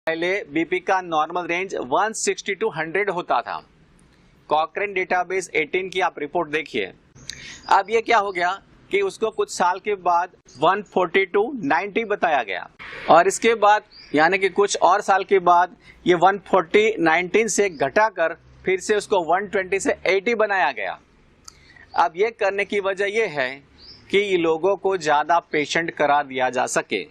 पहले बीपी का normal range 160 to 100 होता था। कॉकरेन डेटाबेस 18 की आप रिपोर्ट देखिए। अब ये क्या हो गया कि उसको कुछ साल के बाद 140 टू 90 बताया गया, और इसके बाद यानी कि कुछ और साल के बाद ये 140-19 से घटाकर फिर से उसको 120 से 80 बनाया गया। अब ये करने की वजह ये है कि लोगों को ज्यादा पेशेंट करा दिया जा सके।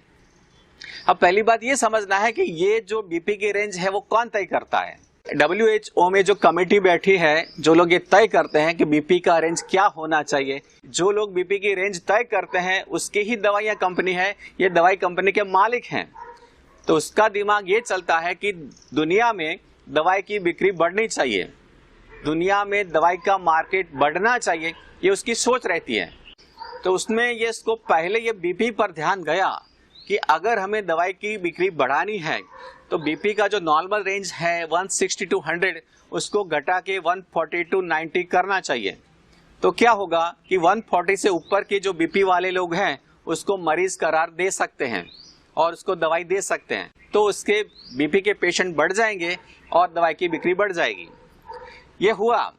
अब पहली बात ये समझना है कि ये जो बीपी की रेंज है वो कौन तय करता है। WHO में जो कमेटी बैठी है, जो लोग ये तय करते हैं कि बीपी का रेंज क्या होना चाहिए, जो लोग बीपी की रेंज तय करते हैं उसकी ही दवाइयां कंपनी है, ये दवाई कंपनी के मालिक हैं। तो उसका दिमाग ये चलता है कि दुनिया में दवाई की बिक्री बढ़नी चाहिए, दुनिया में दवाई का मार्केट बढ़ना चाहिए, ये उसकी सोच रहती है। तो उसमें ये इसको पहले ये बीपी पर ध्यान गया कि अगर हमें दवाई की बिक्री बढ़ानी है तो बीपी का जो नॉर्मल रेंज है 160 टू 100 उसको घटा के 140 टू 90 करना चाहिए। तो क्या होगा कि 140 से ऊपर के जो बीपी वाले लोग हैं उसको मरीज करार दे सकते हैं और उसको दवाई दे सकते हैं, तो उसके बीपी के पेशेंट बढ़ जाएंगे और दवाई की बिक्री बढ़ जाएगी। ये हुआ,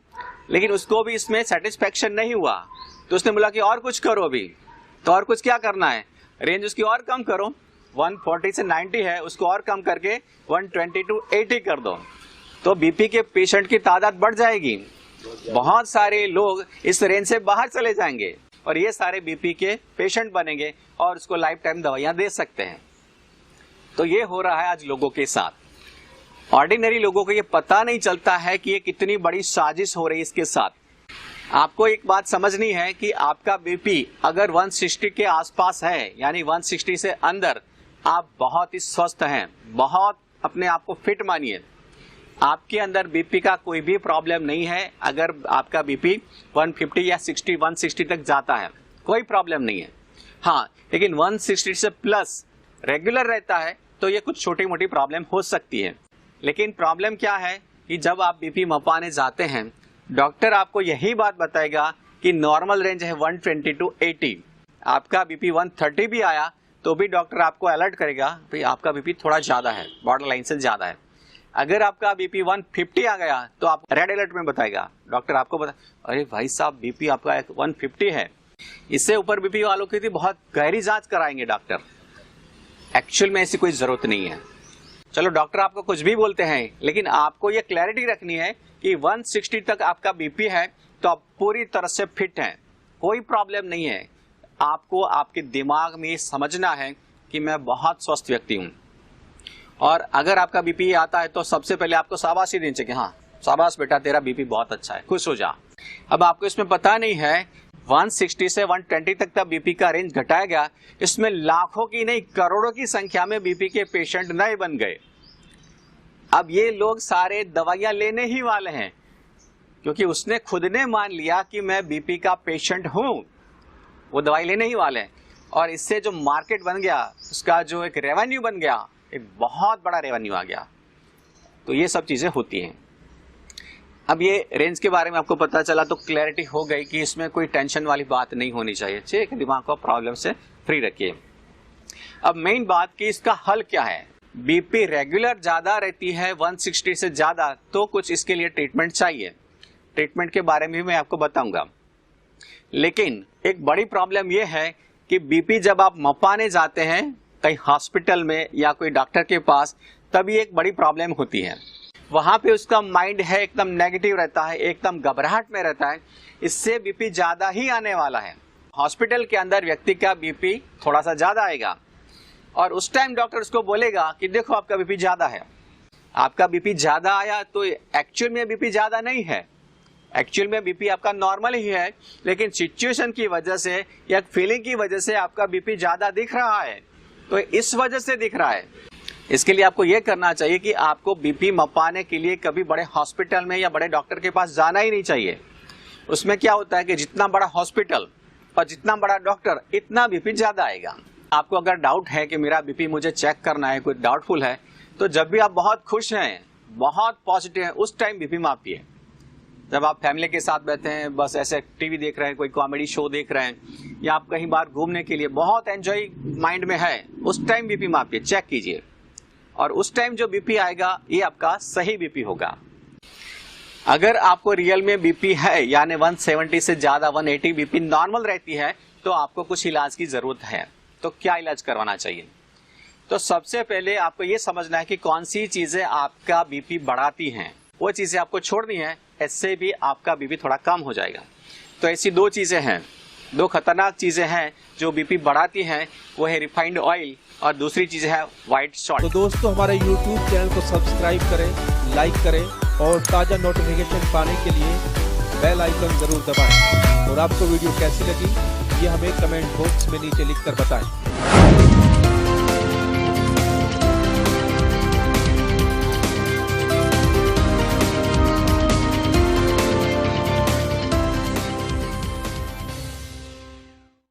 लेकिन उसको भी इसमें सेटिस्फेक्शन नहीं हुआ, तो उसने बोला कि और कुछ करो भी। तो और कुछ क्या करना है, रेंज उसकी और कम करो, 140 से 90 है उसको और कम करके 120 टू 80 कर दो, तो बीपी के पेशेंट की तादाद बढ़ जाएगी। बहुत सारे लोग इस रेंज से बाहर चले जाएंगे और ये सारे बीपी के पेशेंट बनेंगे और उसको लाइफ टाइम दवाइयां दे सकते हैं। तो ये हो रहा है आज लोगों के साथ। ऑर्डिनरी लोगों को ये पता नहीं चलता है कि ये कितनी बड़ी साजिश हो रही है इसके साथ। आपको एक बात समझनी है कि आपका बीपी अगर 160 के आसपास है, यानी 160 से अंदर, आप बहुत ही स्वस्थ हैं, बहुत अपने आप को फिट मानिए। आपके अंदर बीपी का कोई भी प्रॉब्लम नहीं है। अगर आपका बीपी 150 या 60, 160 तक जाता है कोई प्रॉब्लम नहीं है। हाँ, लेकिन 160 से प्लस रेगुलर रहता है तो ये कुछ छोटी मोटी प्रॉब्लम हो सकती है। लेकिन प्रॉब्लम क्या है कि जब आप बीपी मपाने जाते हैं, डॉक्टर आपको यही बात बताएगा कि नॉर्मल रेंज है 120 टू 80। आपका बीपी 130 भी आया तो भी डॉक्टर आपको अलर्ट करेगा भाई आपका बीपी थोड़ा ज्यादा है, बॉर्डर लाइन से ज्यादा है। अगर आपका बीपी 150 आ गया तो आप रेड अलर्ट में बताएगा, डॉक्टर आपको बता, अरे भाई साहब बीपी आपका 150 है। इससे ऊपर बीपी वालों की बहुत गहरी जांच कराएंगे डॉक्टर। एक्चुअल में ऐसी कोई जरूरत नहीं है। चलो डॉक्टर आपको कुछ भी बोलते हैं, लेकिन आपको ये क्लैरिटी रखनी है कि 160 तक आपका बीपी है तो आप पूरी तरह से फिट हैं, कोई प्रॉब्लम नहीं है। आपको आपके दिमाग में समझना है कि मैं बहुत स्वस्थ व्यक्ति हूं। और अगर आपका बीपी आता है तो सबसे पहले आपको शाबाशी देनी चाहिए, हाँ शाबाश बेटा तेरा बीपी बहुत अच्छा है, खुश हो जा। अब आपको इसमें पता नहीं है 160 से 120 तक का बीपी का रेंज घटाया गया, इसमें लाखों की नहीं करोड़ों की संख्या में बीपी के पेशेंट नए बन गए। अब ये लोग सारे दवाइयां लेने ही वाले हैं, क्योंकि उसने खुद ने मान लिया कि मैं बीपी का पेशेंट हूं, वो दवाई लेने ही वाले हैं। और इससे जो मार्केट बन गया, उसका जो एक रेवेन्यू बन गया, एक बहुत बड़ा रेवेन्यू आ गया। तो ये सब चीजें होती हैं। अब ये रेंज के बारे में आपको पता चला तो क्लैरिटी हो गई कि इसमें कोई टेंशन वाली बात नहीं होनी चाहिए। ठीक, दिमाग को प्रॉब्लम से फ्री रखिए। अब मेन बात कि इसका हल क्या है। बीपी रेगुलर ज्यादा रहती है 160 से ज्यादा, तो कुछ इसके लिए ट्रीटमेंट चाहिए। ट्रीटमेंट के बारे में भी मैं आपको बताऊंगा। लेकिन एक बड़ी प्रॉब्लम यह है कि बीपी जब आप मपाने जाते हैं कहीं हॉस्पिटल में या कोई डॉक्टर के पास, तभी एक बड़ी प्रॉब्लम होती है। वहां पे उसका माइंड है एकदम नेगेटिव रहता है, एकदम घबराहट में रहता है, इससे बीपी ज्यादा ही आने वाला है। हॉस्पिटल के अंदर व्यक्ति का बीपी थोड़ा सा ज्यादा आएगा और उस टाइम डॉक्टर उसको बोलेगा कि देखो आपका बीपी ज्यादा है। आपका बीपी ज्यादा आया तो एक्चुअल में बीपी ज्यादा नहीं है, एक्चुअल में बीपी आपका नॉर्मल ही है, लेकिन सिचुएशन की वजह से या फीलिंग की वजह से आपका बीपी ज्यादा दिख रहा है, तो इस वजह से दिख रहा है। इसके लिए आपको यह करना चाहिए कि आपको बीपी मपाने के लिए कभी बड़े हॉस्पिटल में या बड़े डॉक्टर के पास जाना ही नहीं चाहिए। उसमें क्या होता है कि जितना बड़ा हॉस्पिटल और जितना बड़ा डॉक्टर, इतना बीपी ज्यादा आएगा। आपको अगर डाउट है कि मेरा बीपी मुझे चेक करना है, कोई डाउटफुल है, तो जब भी आप बहुत खुश हैं, बहुत पॉजिटिव हैं, उस टाइम बीपी मापिए। जब आप फैमिली के साथ बैठे हैं, बस ऐसे टीवी देख रहे हैं, कोई कॉमेडी शो देख रहे हैं, या आप कहीं बाहर घूमने के लिए बहुत एंजॉय माइंड में है, उस टाइम बीपी मापिए, चेक कीजिए। और उस टाइम जो बीपी आएगा ये आपका सही बीपी होगा। अगर आपको रियल में बीपी है यानी 170 से ज्यादा 180 बीपी नॉर्मल रहती है तो आपको कुछ इलाज की जरूरत है। तो क्या इलाज करवाना चाहिए? तो सबसे पहले आपको ये समझना है कि कौन सी चीजें आपका बीपी बढ़ाती हैं, वो चीजें आपको छोड़नी है, इससे भी आपका बीपी थोड़ा कम हो जाएगा। तो ऐसी दो चीजें हैं, दो खतरनाक चीजें हैं जो बीपी बढ़ाती हैं, वो है रिफाइंड ऑयल और दूसरी चीज है व्हाइट सॉल्ट। तो दोस्तों हमारे YouTube चैनल को सब्सक्राइब करें, लाइक करें और ताज़ा नोटिफिकेशन पाने के लिए बेल आइकन जरूर दबाएं। और आपको वीडियो कैसी लगी ये हमें कमेंट बॉक्स में नीचे लिखकर बताएं।